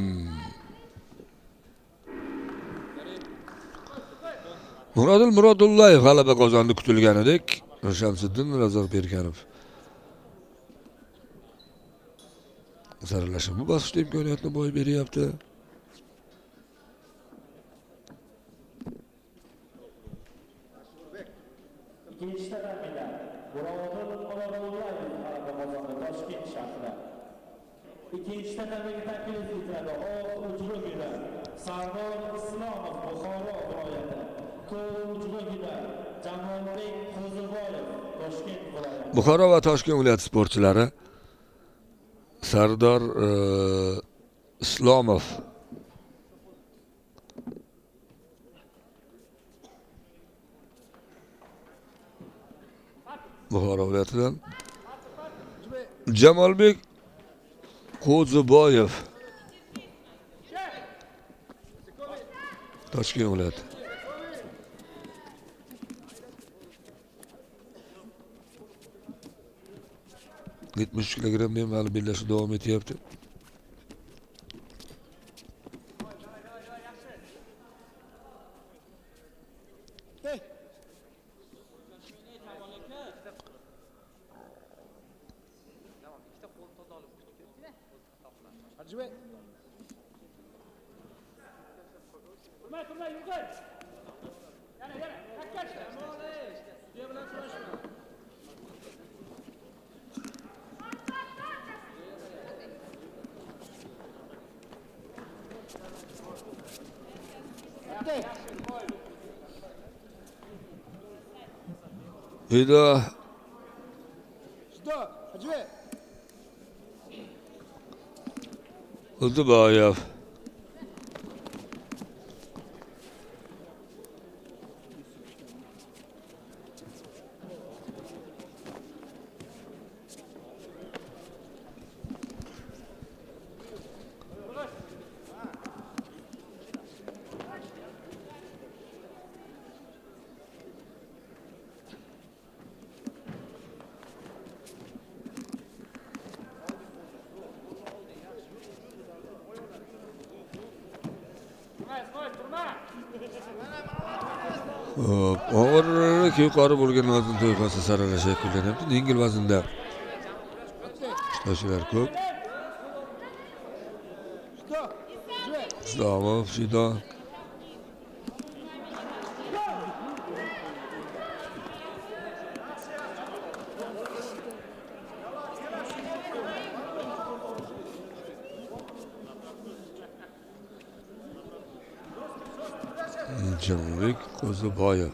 A: Murodil Murodullayev g'alaba qozondi kutilganidek. Shamsiddin Razorberganov saralashi bu bosqichda imkoniyatni boy beryapti.
E: İkinci tarafiyle Murodil Murodullayev g'alaba qozondi Toshkent shahrida. İkinci tarafiga taklif etiladi uchrashuvda Sardor Islomov Buxoro viloyati, uchrashuvda Jamolbek Qo'ziboyev Toshkent viloyati.
A: Buxoro va Toshkent viloyati sportchilari Sardor Islomov Buxoro viloyatidan, Jamolbek Qo'ziboyev Toshkent viloyati. Yetmiş kilogram hali bellashuv davom etyapti.
G: Hacıbey.
D: Turma, yurg'in. Yana, kakkachda. Sudya bilan kurashma.
A: Vida
G: Что? Hacıbey.
A: Qo'ziboyev og'ir yuqori bo'lgan vazn to'yqasi saralash yakunlanyapti. Yengil vaznda ishtirokchilar ko'p.
G: Что? Hacıbey.
A: Islomov, Fido Jamolbek Qo'ziboyev.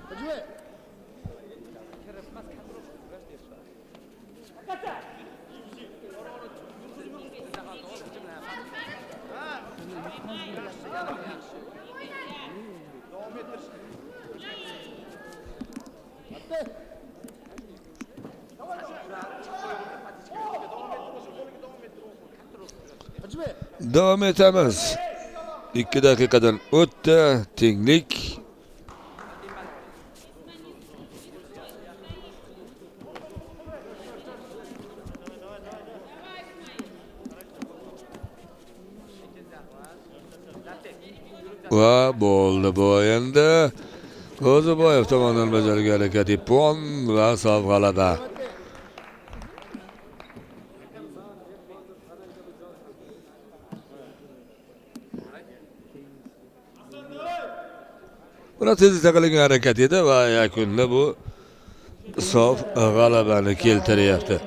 G: Hacıbey. Hacıbey.
A: Davom etamiz. 2 daqiqadan o'tdi. Tenglik. Va bo'ldi bu endi. Qo'ziboyev tomonidan bajarilgan harakat ippon va sof g'alaba. Buni tezlikda qilingan harakat edi va yakunda bu sof g'alabani keltiryapti.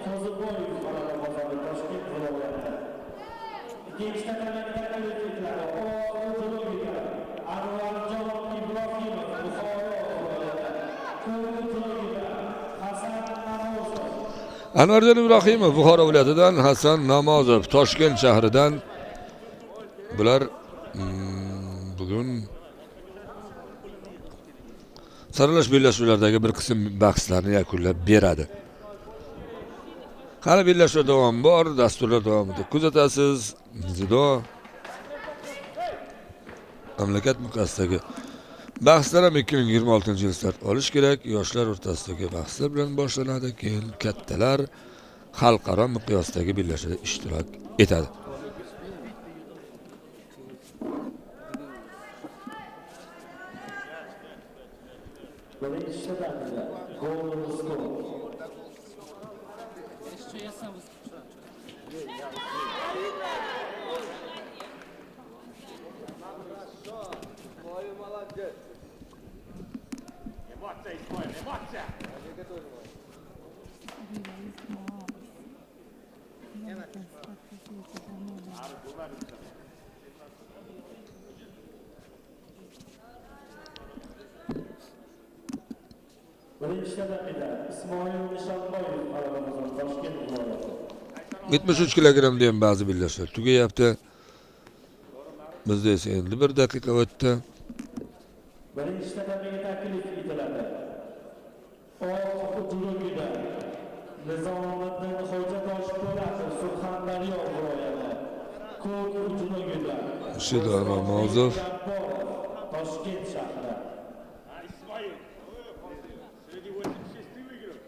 A: Anvarjon Ibrohimov Buxoro viloyatidan, Hasan Namozov Toshkent shahridan bular bugun saralash bellashuvlaridagi bir qism bahslarni yakunlab beradi. Hali bellashuv davom bor, dasturlar davomida kuzatasiz. Zido mamlakat miqyosidagi bahslar ham 2026-yil start olish kerak. Yoshlar o'rtasidagi bahslar bilan boshlanadi, keyin kattalar xalqaro miqyosdagi bellashuvda ishtirok etadi.
E: Birinchi shtabida gol skor.
D: Emocja i swoje, emocja!
E: Birinchi shtabida Ismoil Nishonboyev g'alabamizdan Toshkent viloyati.
A: 73 kilogramm degan ba'zi bellashuvlar tugayapti. Bizda esa endi 1 daqiqa o'tdi.
E: Birinchi shtabiga taklif etiladi. Oq hujumida Nizomiddin Xo'jatosh Po'latov Surxondaryo viloyati. Ko'k hujumida
A: Shidor Namozov
E: Toshkent shahri.
D: Ismoil! Sirgi 86 выиграл.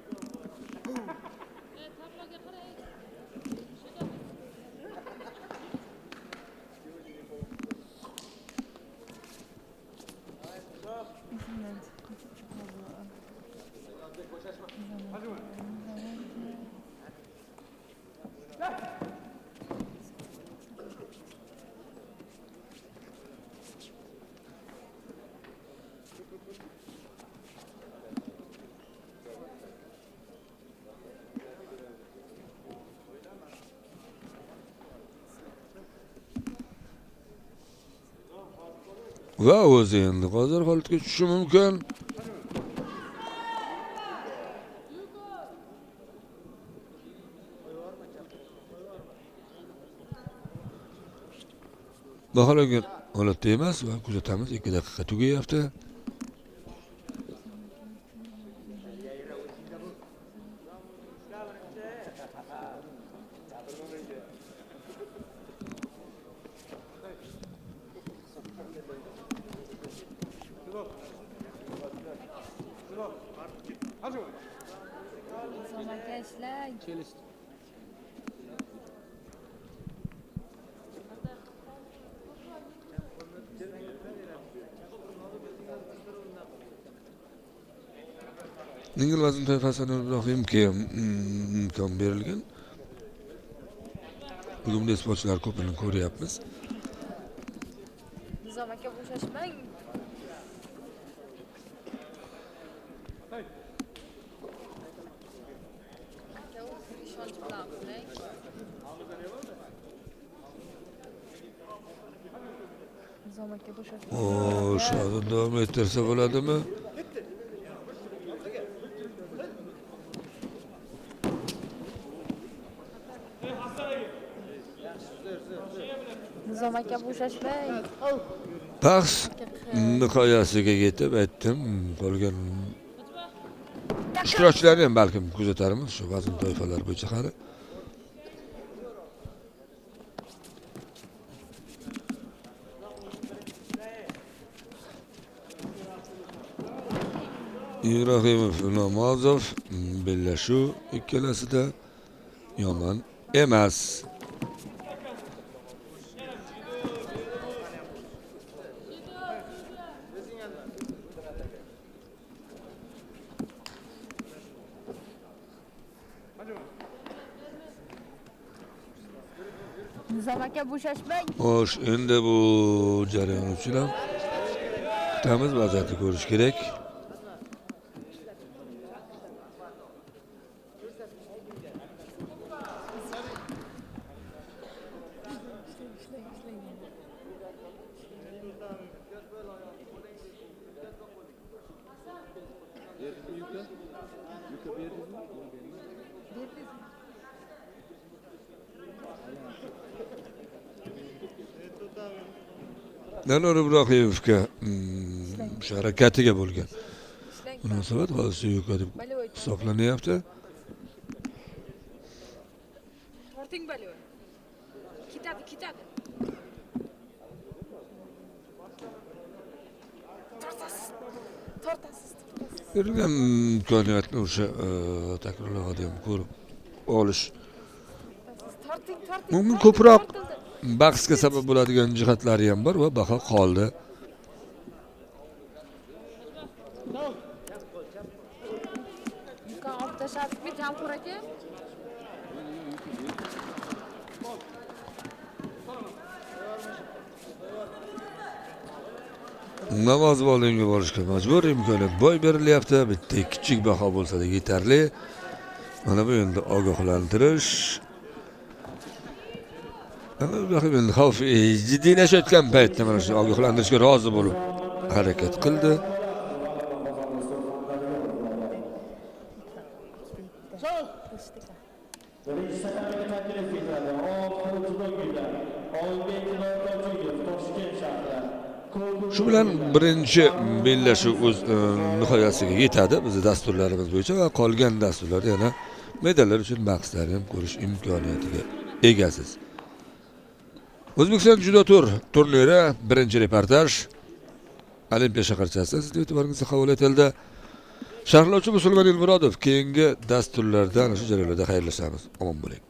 A: va o'zi endi hozir holatga tushishi mumkin. Baholangan holatda emas va kuzatamiz 2 daqiqa tugayapti.
B: Zomakashlar.
A: Yengil vazn toifasida Ibrohimga imkon berilgan. Bugun sportchilar ko'pini ko'ryapmiz.
B: Nizom aka bo'shashmang. Aka o'zi ishonch bilan qiling. Nizom aka bo'shashmang.
A: O, shu davom ettirsa bo'ladimi?
B: Nizom aka bo'shashmang.
A: Bahs nihoyasiga yetib aytdim. Qolgan ishtirokchilarni ham balkim kuzatarmiz shu vazn toifalari bo'yicha hali. Ibrohimov Namozov bellashuv ikkalasida yomon emas.
B: Nizom aka bo'shashmang.
A: Xo'sh, endi bu jarayon uchun ham kutamiz, vaziyatni ko'rish kerak. Danur Ibrohimovga o'sha harakatiga bo'lgan munosabat hozircha yo'q deb hisoblanyapti.
C: Torting baloy. Ketadi. Tortasiz.
A: Berilgan imkoniyatni o'sha takrorlarga ham ko'rib olish
C: Torting.
A: mumkin. Ko'proq bahsga sabab bo'ladigan jihatlari ham bor va baho qoldi.
B: Yukan olib tashladikmi Jamshid aka?
A: Namoz oldinga borishga majbur, imkoniyat boy berilyapti. Bitta kichik baho bo'lsa-da yetarli. Mana bu endi ogohlantirish. Endi xavf jiddiylashayotgan paytda mana shu ogohlantirishga rozi bo'lib harakat qildi.
E: Birinchi sakarga taklif etiladi. Olti judogidan Oybek Nortojiyev Toshkent shahri.
A: Shu bilan birinchi bellashuv o'z nihoyasiga yetadi bizning dasturlarimiz bo'yicha va qolgan dasturlarda yana medallar uchun bahslarni ham ko'rish imkoniyatiga egasiz. O'zbekiston judo turniri birinchi reportaj Olimpiya shaharchasida sizning e'tiboringizga havola etildi. Sharhlovchi Musulmon Elmurodov. Keyingi dasturlarda ana shu jarayonlarda xayrlashamiz. Omon bo'ling.